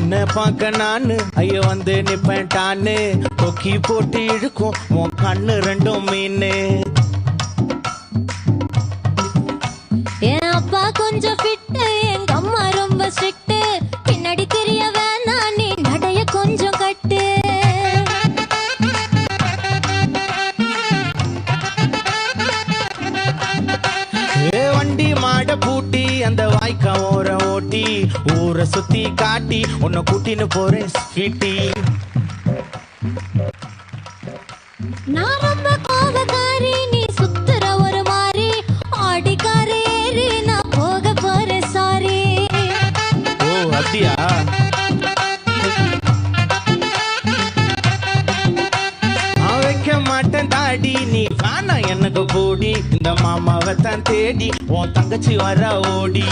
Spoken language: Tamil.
உன்னை பார்க்க நானு ஐயோ வந்து நிப்பேன்டான்னு கொக்கி போட்டு இழுக்கும் உன் கண்ணு ரெண்டும் மீனு. என் அப்பா கொஞ்சம் ஃபிட்டு, எங்க அம்மா ரொம்ப ஸ்ட்ரிக்ட். பின்னாடி தெரிய வேணா நீ நடைய கொஞ்சம் கட்டு. வண்டி மாட பூட்டி அந்த வாய்க்கா ஓர ஓட்டி ஊரை சுத்தி காட்டி உன்னை கூட்டின்னு போறேன் ஸ்வீட்டி. நான் ரொம்ப கோபக்காரி, நீ சுத்துற ஒரு மாதிரி. ஆடிக்கார ஏறி நான் போக போறேன் சாரி. ஓ அப்படியா? வைக்க மாட்டேன் தாடி நீ வேணா எனக்கு போடி. இந்த மாமாவை தான் தேடி உன் தங்கச்சி வர ஓடி.